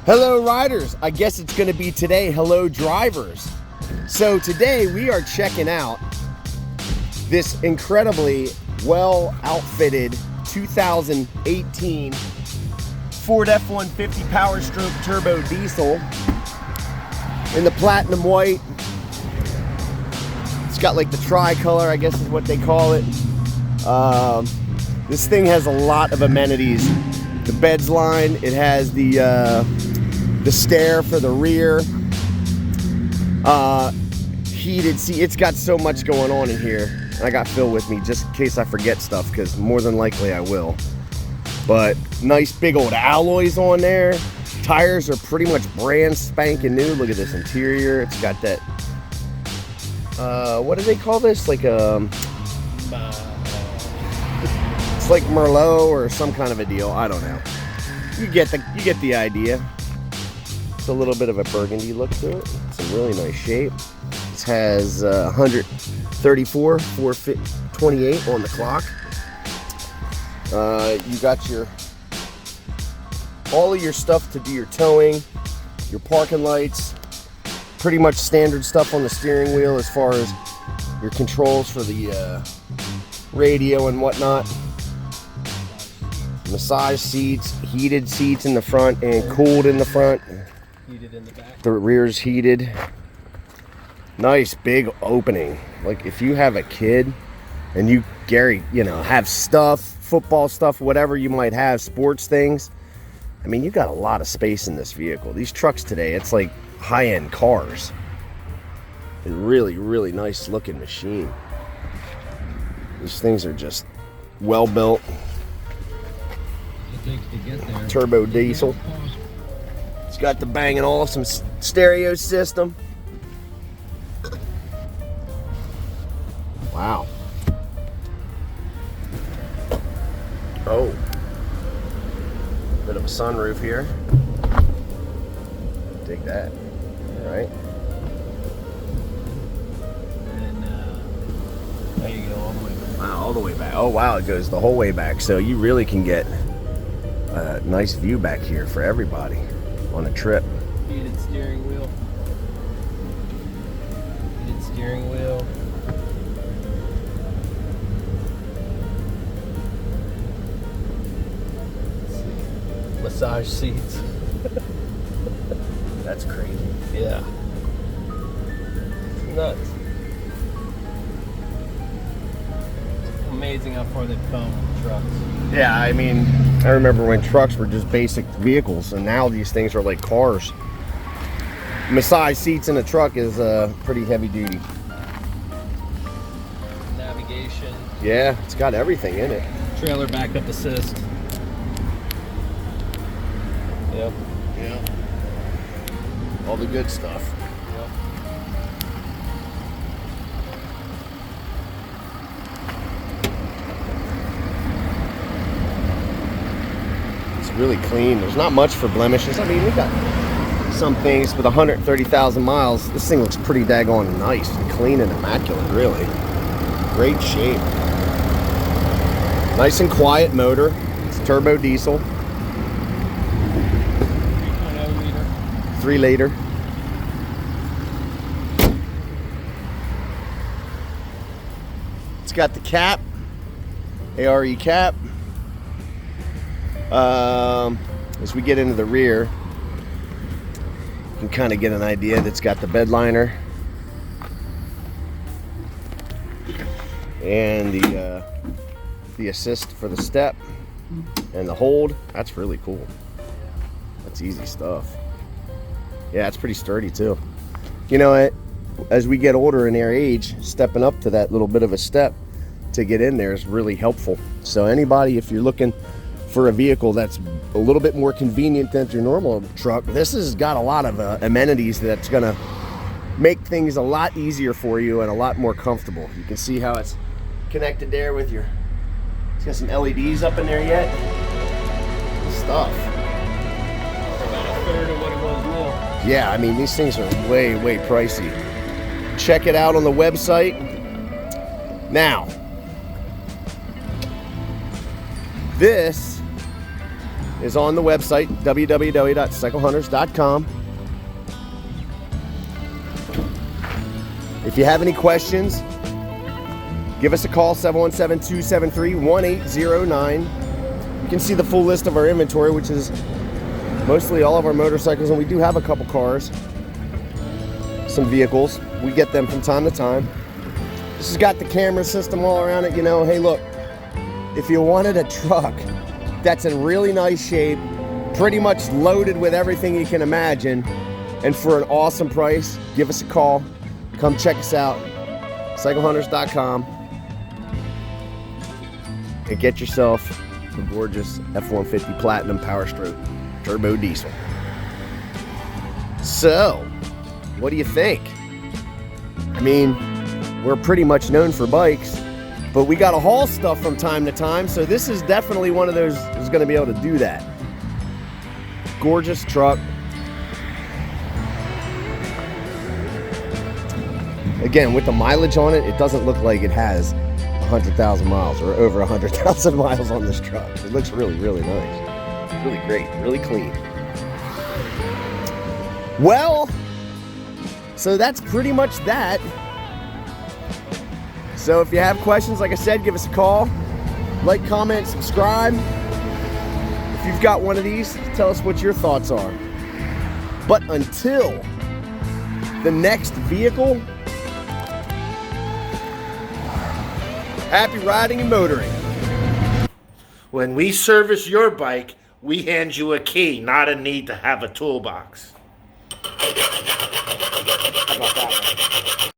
Hello riders, I guess it's gonna be today hello drivers. So today we are checking out this incredibly well outfitted 2018 Ford F150 Power Stroke Turbo Diesel in the platinum white. It's got like the tricolor, I guess is what they call it. This thing has a lot of amenities. The beds line, it has the stair for the rear, heated seat. It's got so much going on in here. And I got Phil with me just in case I forget stuff, because more than likely I will. But nice big old alloys on there. Tires are pretty much brand spanking new. Look at this interior. It's got that, what do they call this? Like it's like Merlot or some kind of a deal. I don't know. You get the idea. A little bit of a burgundy look to it. It's a really nice shape. It has 134, 428 on the clock. You got all of your stuff to do your towing, your parking lights, pretty much standard stuff on the steering wheel as far as your controls for the radio and whatnot. Massage seats, heated seats in the front and cooled in the front. Heated in the back. The rear's heated. Nice big opening. Like if you have a kid and you, Gary, have stuff, football stuff, whatever you might have, sports things. I mean, you got a lot of space in this vehicle. These trucks today, it's like high-end cars. A really, really nice looking machine. These things are just well built. It takes to get there. Turbo diesel. It's got the Bang & Olufsen stereo system. Wow. Oh. Bit of a sunroof here. Dig that. All right. And there you go, all the way back. Wow, all the way back. Oh wow, it goes the whole way back. So you really can get a nice view back here for everybody on a trip. Heated steering wheel. Heated steering wheel. Massage seats. That's crazy. Yeah. It's nuts. It's amazing how far they've come with trucks. Yeah, I mean, I remember when trucks were just basic vehicles, and now these things are like cars. Massage seats in a truck is pretty heavy duty. Navigation. Yeah, it's got everything in it. Trailer backup assist. Yep. Yeah. All the good stuff. Yep. It's really clean. There's not much for blemishes. I mean, we got some things with 130,000 miles. This thing looks pretty daggone nice and clean and immaculate, really. Great shape. Nice and quiet motor. It's turbo diesel. 3 liter. It's got the cap, ARE cap. As we get into the rear, you can kind of get an idea. That's got the bed liner and the assist for the step and the hold. That's really cool. That's easy stuff. Yeah, it's pretty sturdy too. You know, as we get older in our age, stepping up to that little bit of a step to get in there is really helpful. So anybody, if you're looking for a vehicle that's a little bit more convenient than your normal truck, this has got a lot of amenities that's gonna make things a lot easier for you and a lot more comfortable. You can see how it's connected there with your, it's got some LEDs up in there yet. Good stuff. About a third of what it was new. Yeah, I mean, these things are way, way pricey. Check it out on the website. Now, this is on the website, www.cyclehunters.com. If you have any questions, give us a call, 717-273-1809. You can see the full list of our inventory, which is mostly all of our motorcycles, and we do have a couple cars, some vehicles. We get them from time to time. This has got the camera system all around it. You know, hey, look, if you wanted a truck that's in really nice shape, pretty much loaded with everything you can imagine, and for an awesome price, give us a call. Come check us out, cyclehunters.com, and get yourself a gorgeous F150 Platinum Power Stroke Turbo Diesel. So, what do you think? I mean, we're pretty much known for bikes, but we got to haul stuff from time to time, so this is definitely one of those that's going to be able to do that. Gorgeous truck. Again, with the mileage on it, it doesn't look like it has 100,000 miles or over 100,000 miles on this truck. It looks really, really nice. Really great, really clean. Well, so that's pretty much that. So if you have questions, like I said, give us a call. Like, comment, subscribe. If you've got one of these, tell us what your thoughts are. But until the next vehicle, happy riding and motoring. When we service your bike, we hand you a key, not a need to have a toolbox. How about that one?